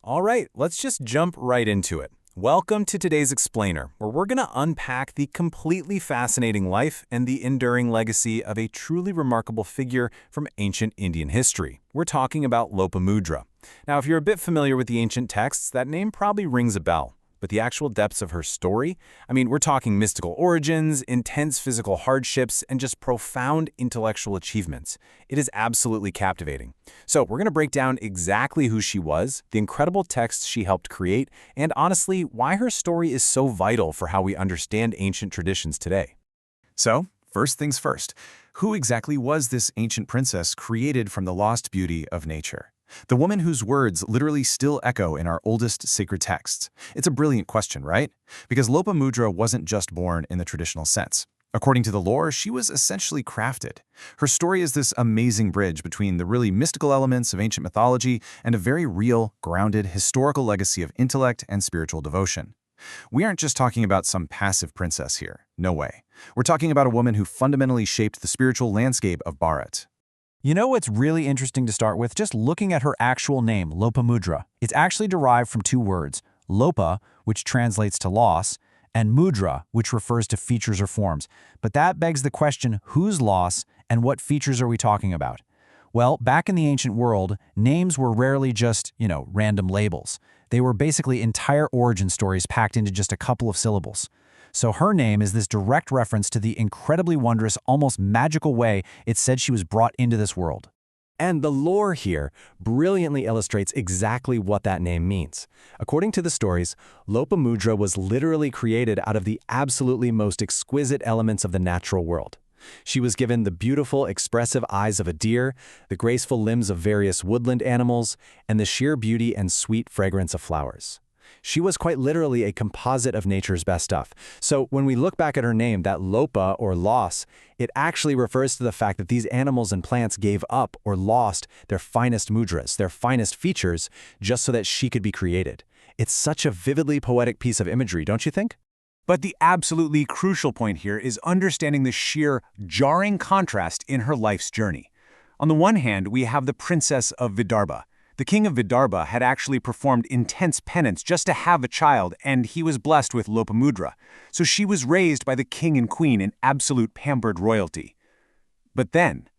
All right, let's just jump right into it. Welcome to today's Explainer, where we're going to unpack the completely fascinating life and the enduring legacy of a truly remarkable figure from ancient Indian history. We're talking about Lopamudra. Now, if you're a bit familiar with the ancient texts, that name probably rings a bell. But the actual depths of her story? We're talking mystical origins, intense physical hardships, and just profound intellectual achievements. It is absolutely captivating. So we're going to break down exactly who she was, the incredible texts she helped create, and honestly, why her story is so vital for how we understand ancient traditions today. So, first things first, who exactly was this ancient princess created from the lost beauty of nature? The woman whose words literally still echo in our oldest sacred texts. It's a brilliant question, right? Because Lopamudra wasn't just born in the traditional sense. According to the lore, she was essentially crafted. Her story is this amazing bridge between the really mystical elements of ancient mythology and a very real, grounded, historical legacy of intellect and spiritual devotion. We aren't just talking about some passive princess here. No way. We're talking about a woman who fundamentally shaped the spiritual landscape of Bharat. You know what's really interesting to start with? Just looking at her actual name, Lopamudra. It's actually derived from two words, lopa, which translates to loss, and mudra, which refers to features or forms. But that begs the question, whose loss and what features are we talking about? Well, back in the ancient world, names were rarely just, random labels. They were basically entire origin stories packed into just a couple of syllables. So her name is this direct reference to the incredibly wondrous, almost magical way it's said she was brought into this world. And the lore here brilliantly illustrates exactly what that name means. According to the stories, Lopamudra was literally created out of the absolutely most exquisite elements of the natural world. She was given the beautiful, expressive eyes of a deer, the graceful limbs of various woodland animals, and the sheer beauty and sweet fragrance of flowers. She was quite literally a composite of nature's best stuff. So when we look back at her name, that lopa or loss, it actually refers to the fact that these animals and plants gave up or lost their finest mudras, their finest features, just so that she could be created. It's such a vividly poetic piece of imagery, don't you think? But the absolutely crucial point here is understanding the sheer, jarring contrast in her life's journey. On the one hand, we have the princess of Vidarbha. The king of Vidarbha had actually performed intense penance just to have a child, and he was blessed with Lopamudra. So she was raised by the king and queen in absolute pampered royalty. But then,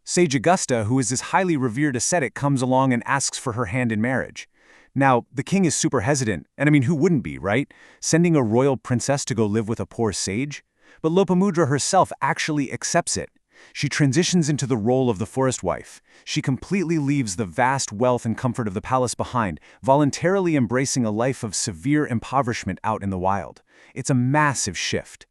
Sage Augusta, who is this highly revered ascetic, comes along and asks for her hand in marriage. Now, the king is super hesitant, and who wouldn't be, right? Sending a royal princess to go live with a poor sage? But Lopamudra herself actually accepts it. She transitions into the role of the forest wife. She completely leaves the vast wealth and comfort of the palace behind, voluntarily embracing a life of severe impoverishment out in the wild. It's a massive shift.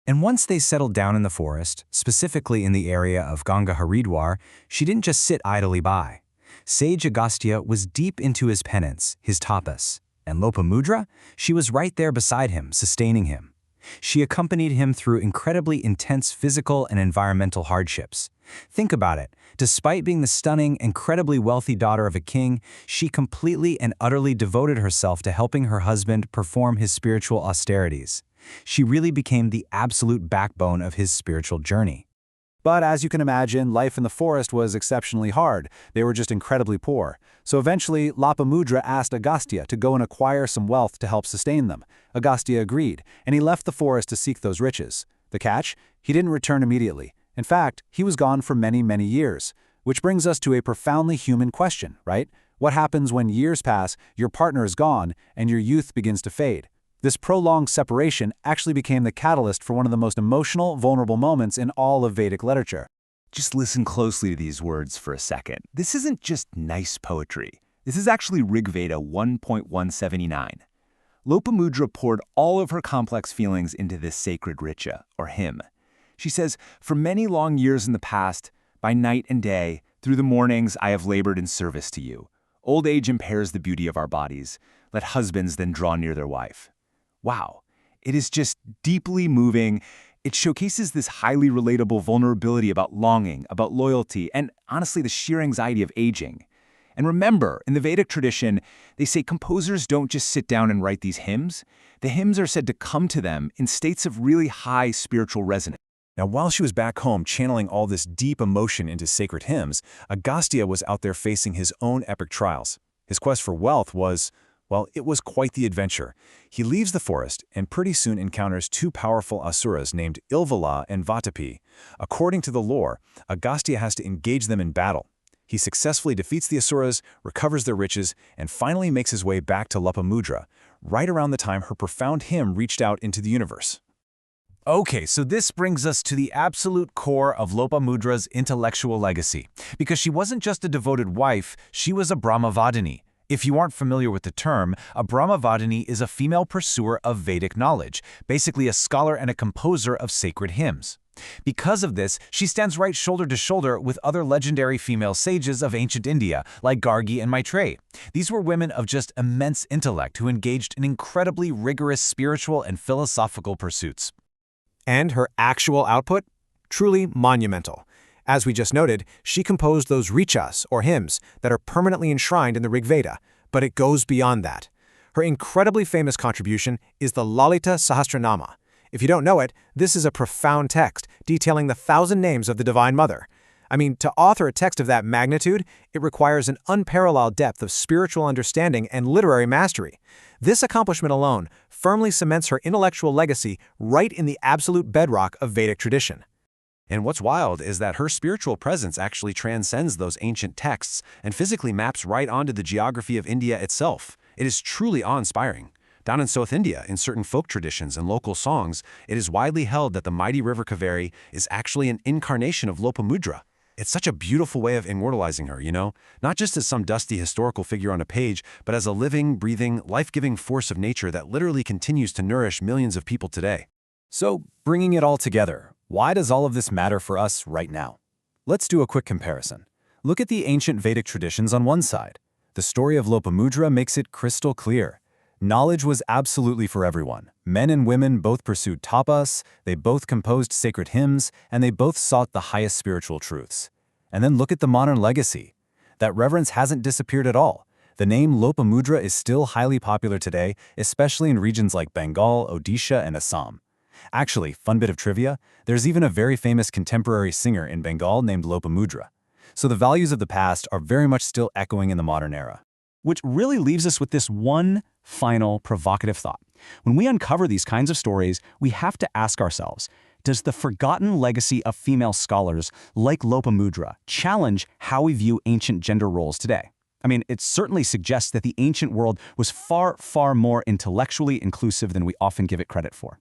And once they settled down in the forest, specifically in the area of Ganga Haridwar, she didn't just sit idly by. Sage Agastya was deep into his penance, his tapas. And Lopamudra? She was right there beside him, sustaining him. She accompanied him through incredibly intense physical and environmental hardships. Think about it. Despite being the stunning, incredibly wealthy daughter of a king, she completely and utterly devoted herself to helping her husband perform his spiritual austerities. She really became the absolute backbone of his spiritual journey. But as you can imagine, life in the forest was exceptionally hard. They were just incredibly poor. So eventually, Lopamudra asked Agastya to go and acquire some wealth to help sustain them. Agastya agreed, and he left the forest to seek those riches. The catch? He didn't return immediately. In fact, he was gone for many, many years. Which brings us to a profoundly human question, right? What happens when years pass, your partner is gone, and your youth begins to fade? This prolonged separation actually became the catalyst for one of the most emotional, vulnerable moments in all of Vedic literature. Just listen closely to these words for a second. This isn't just nice poetry. This is actually Rigveda 1.179. Lopamudra poured all of her complex feelings into this sacred richa, or hymn. She says, "For many long years in the past, by night and day, through the mornings I have labored in service to you. Old age impairs the beauty of our bodies. Let husbands then draw near their wife." Wow, it is just deeply moving. It showcases this highly relatable vulnerability about longing, about loyalty, and honestly the sheer anxiety of aging. And remember, in the Vedic tradition, they say composers don't just sit down and write these hymns. The hymns are said to come to them in states of really high spiritual resonance. Now, while she was back home channeling all this deep emotion into sacred hymns, Agastya was out there facing his own epic trials. His quest for wealth was, well, it was quite the adventure. He leaves the forest and pretty soon encounters two powerful asuras named Ilvala and Vatapi. According to the lore, Agastya has to engage them in battle. He successfully defeats the asuras, recovers their riches, and finally makes his way back to Lopmudra, right around the time her profound hymn reached out into the universe. Okay, so this brings us to the absolute core of Lopamudra's intellectual legacy. Because she wasn't just a devoted wife, she was a Brahmavadini. If you aren't familiar with the term, a Brahmavadini is a female pursuer of Vedic knowledge, basically a scholar and a composer of sacred hymns. Because of this, she stands right shoulder to shoulder with other legendary female sages of ancient India, like Gargi and Maitreyi. These were women of just immense intellect who engaged in incredibly rigorous spiritual and philosophical pursuits. And her actual output? Truly monumental. As we just noted, she composed those richas, or hymns, that are permanently enshrined in the Rigveda, but it goes beyond that. Her incredibly famous contribution is the Lalita Sahasranama. If you don't know it, this is a profound text detailing the 1,000 names of the Divine Mother. I mean, to author a text of that magnitude, it requires an unparalleled depth of spiritual understanding and literary mastery. This accomplishment alone firmly cements her intellectual legacy right in the absolute bedrock of Vedic tradition. And what's wild is that her spiritual presence actually transcends those ancient texts and physically maps right onto the geography of India itself. It is truly awe-inspiring. Down in South India, in certain folk traditions and local songs, it is widely held that the mighty river Kaveri is actually an incarnation of Lopamudra. It's such a beautiful way of immortalizing her, you know? Not just as some dusty historical figure on a page, but as a living, breathing, life-giving force of nature that literally continues to nourish millions of people today. So, bringing it all together, why does all of this matter for us right now? Let's do a quick comparison. Look at the ancient Vedic traditions on one side. The story of Lopamudra makes it crystal clear. Knowledge was absolutely for everyone. Men and women both pursued tapas, they both composed sacred hymns, and they both sought the highest spiritual truths. And then look at the modern legacy. That reverence hasn't disappeared at all. The name Lopamudra is still highly popular today, especially in regions like Bengal, Odisha, and Assam. Actually, fun bit of trivia, there's even a very famous contemporary singer in Bengal named Lopamudra. So the values of the past are very much still echoing in the modern era. Which really leaves us with this one final provocative thought. When we uncover these kinds of stories, we have to ask ourselves, does the forgotten legacy of female scholars like Lopamudra challenge how we view ancient gender roles today? I mean, it certainly suggests that the ancient world was far, far more intellectually inclusive than we often give it credit for.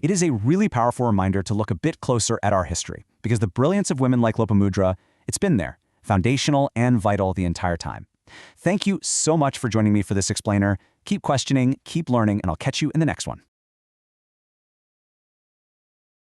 It is a really powerful reminder to look a bit closer at our history, because the brilliance of women like Lopamudra, it's been there, foundational and vital the entire time. Thank you so much for joining me for this explainer. Keep questioning, keep learning, and I'll catch you in the next one.